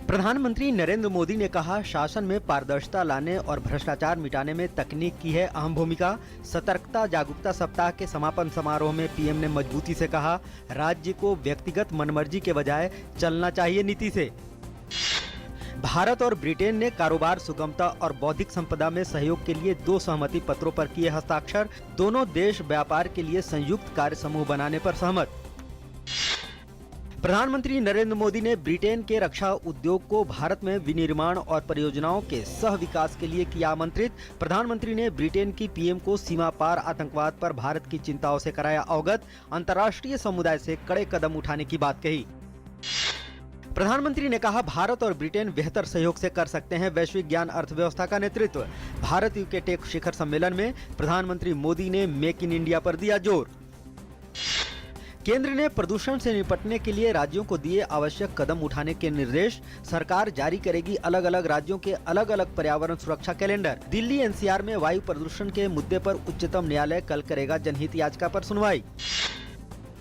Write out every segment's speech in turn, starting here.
प्रधानमंत्री नरेंद्र मोदी ने कहा, शासन में पारदर्शिता लाने और भ्रष्टाचार मिटाने में तकनीक की है अहम भूमिका। सतर्कता जागरूकता सप्ताह के समापन समारोह में पीएम ने मजबूती से कहा, राज्य को व्यक्तिगत मनमर्जी के बजाय चलना चाहिए नीति से। भारत और ब्रिटेन ने कारोबार सुगमता और बौद्धिक संपदा में सहयोग के लिए 2 सहमति पत्रों पर किए हस्ताक्षर। दोनों देश व्यापार के लिए संयुक्त कार्य समूह बनाने पर सहमत। प्रधानमंत्री नरेंद्र मोदी ने ब्रिटेन के रक्षा उद्योग को भारत में विनिर्माण और परियोजनाओं के सह विकास के लिए किया आमंत्रित। प्रधानमंत्री ने ब्रिटेन की पीएम को सीमा पार आतंकवाद पर भारत की चिंताओं से कराया अवगत। अंतर्राष्ट्रीय समुदाय से कड़े कदम उठाने की बात कही। प्रधानमंत्री ने कहा, भारत और ब्रिटेन बेहतर सहयोग से कर सकते हैं वैश्विक ज्ञान अर्थव्यवस्था का नेतृत्व। भारत यूके टेक शिखर सम्मेलन में प्रधानमंत्री मोदी ने मेक इन इंडिया पर दिया जोर। केंद्र ने प्रदूषण से निपटने के लिए राज्यों को दिए आवश्यक कदम उठाने के निर्देश। सरकार जारी करेगी अलग अलग राज्यों के अलग अलग पर्यावरण सुरक्षा कैलेंडर। दिल्ली एनसीआर में वायु प्रदूषण के मुद्दे पर उच्चतम न्यायालय कल करेगा जनहित याचिका पर सुनवाई।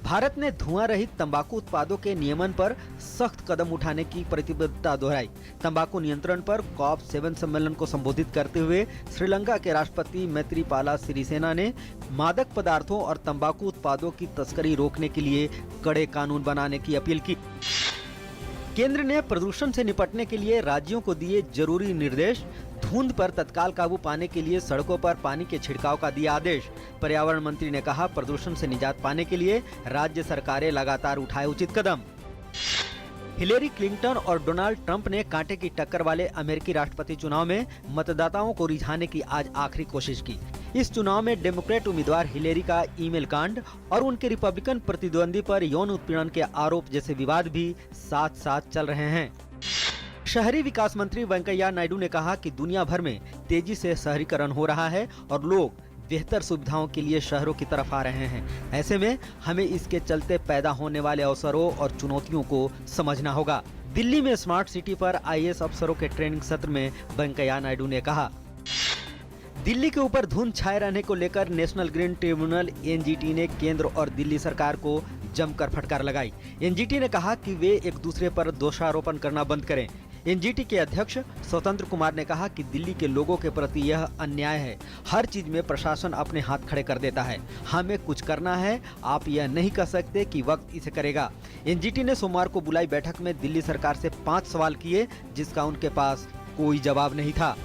भारत ने धुआं रहित तंबाकू उत्पादों के नियमन पर सख्त कदम उठाने की प्रतिबद्धता दोहराई। तंबाकू नियंत्रण पर COP7 सम्मेलन को संबोधित करते हुए श्रीलंका के राष्ट्रपति मैत्रीपाला सिरिसेना ने मादक पदार्थों और तंबाकू उत्पादों की तस्करी रोकने के लिए कड़े कानून बनाने की अपील की। केंद्र ने प्रदूषण से निपटने के लिए राज्यों को दिए जरूरी निर्देश। धुंध पर तत्काल काबू पाने के लिए सड़कों पर पानी के छिड़काव का दिया आदेश। पर्यावरण मंत्री ने कहा, प्रदूषण से निजात पाने के लिए राज्य सरकारें लगातार उठाए उचित कदम। हिलेरी क्लिंटन और डोनाल्ड ट्रंप ने कांटे की टक्कर वाले अमेरिकी राष्ट्रपति चुनाव में मतदाताओं को रिझाने की आज आखिरी कोशिश की। इस चुनाव में डेमोक्रेट उम्मीदवार हिलेरी का ईमेल कांड और उनके रिपब्लिकन प्रतिद्वंदी पर यौन उत्पीड़न के आरोप जैसे विवाद भी साथ साथ चल रहे हैं। शहरी विकास मंत्री वेंकैया नायडू ने कहा कि दुनिया भर में तेजी से शहरीकरण हो रहा है और लोग बेहतर सुविधाओं के लिए शहरों की तरफ आ रहे हैं। ऐसे में हमें इसके चलते पैदा होने वाले अवसरों और चुनौतियों को समझना होगा। दिल्ली में स्मार्ट सिटी पर आईएएस अफसरों के ट्रेनिंग सत्र में वेंकैया नायडू ने कहा। दिल्ली के ऊपर धुंध छाए रहने को लेकर नेशनल ग्रीन ट्रिब्यूनल एनजीटी ने केंद्र और दिल्ली सरकार को जमकर फटकार लगाई। एनजीटी ने कहा कि वे एक दूसरे पर दोषारोपण करना बंद करें। एनजीटी के अध्यक्ष स्वतंत्र कुमार ने कहा कि दिल्ली के लोगों के प्रति यह अन्याय है। हर चीज में प्रशासन अपने हाथ खड़े कर देता है। हमें कुछ करना है, आप यह नहीं कह सकते कि वक्त इसे करेगा। एनजीटी ने सोमवार को बुलाई बैठक में दिल्ली सरकार से 5 सवाल किए, जिसका उनके पास कोई जवाब नहीं था।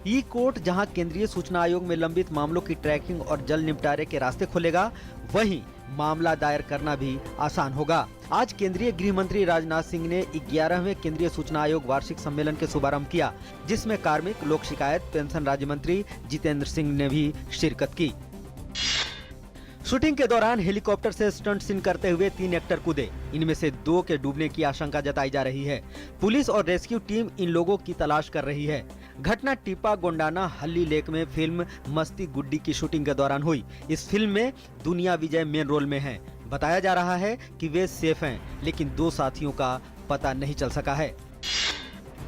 ई कोर्ट जहां केंद्रीय सूचना आयोग में लंबित मामलों की ट्रैकिंग और जल्द निपटारे के रास्ते खोलेगा, वहीं मामला दायर करना भी आसान होगा। आज केंद्रीय गृह मंत्री राजनाथ सिंह ने 11वें केंद्रीय सूचना आयोग वार्षिक सम्मेलन के शुभारंभ किया, जिसमें कार्मिक, लोक शिकायत, पेंशन राज्य मंत्री जितेंद्र सिंह ने भी शिरकत की। शूटिंग के दौरान हेलीकॉप्टर से स्टंट सीन करते हुए 3 एक्टर कूदे। इनमें से 2 के डूबने की आशंका जताई जा रही है। पुलिस और रेस्क्यू टीम इन लोगों की तलाश कर रही है। घटना टिपा गोंडाना हल्ली लेक में फिल्म मस्ती गुड्डी की शूटिंग के दौरान हुई। इस फिल्म में दुनिया विजय मेन रोल में हैं। बताया जा रहा है कि वे सेफ हैं, लेकिन 2 साथियों का पता नहीं चल सका है।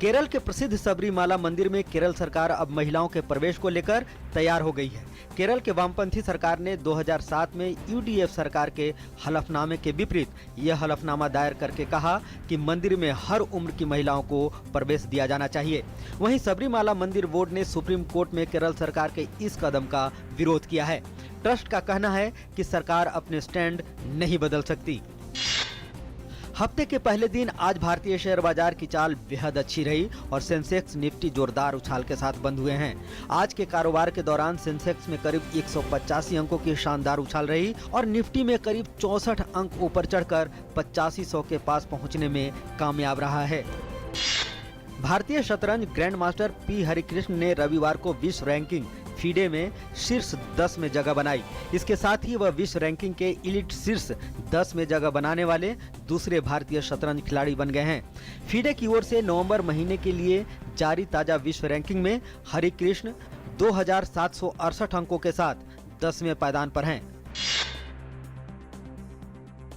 केरल के प्रसिद्ध सबरीमाला मंदिर में केरल सरकार अब महिलाओं के प्रवेश को लेकर तैयार हो गई है। केरल के वामपंथी सरकार ने 2007 में यूडीएफ सरकार के हलफनामे के विपरीत यह हलफनामा दायर करके कहा कि मंदिर में हर उम्र की महिलाओं को प्रवेश दिया जाना चाहिए। वहीं सबरीमाला मंदिर बोर्ड ने सुप्रीम कोर्ट में केरल सरकार के इस कदम का विरोध किया है। ट्रस्ट का कहना है कि सरकार अपने स्टैंड नहीं बदल सकती। हफ्ते के पहले दिन आज भारतीय शेयर बाजार की चाल बेहद अच्छी रही और सेंसेक्स निफ्टी जोरदार उछाल के साथ बंद हुए हैं। आज के कारोबार के दौरान सेंसेक्स में करीब 185 अंकों की शानदार उछाल रही और निफ्टी में करीब 64 अंक ऊपर चढ़कर 8500 के पास पहुंचने में कामयाब रहा है। भारतीय शतरंज ग्रैंड मास्टर पी हरिकृष्ण ने रविवार को विश्व रैंकिंग फीडे में शीर्ष 10 में जगह बनाई। इसके साथ ही वह विश्व रैंकिंग के इलीट शीर्ष 10 में जगह बनाने वाले दूसरे भारतीय शतरंज खिलाड़ी बन गए हैं। फीडे की ओर से नवंबर महीने के लिए जारी ताजा विश्व रैंकिंग में हरिकृष्ण 2768 अंकों के साथ 10वें पायदान पर हैं।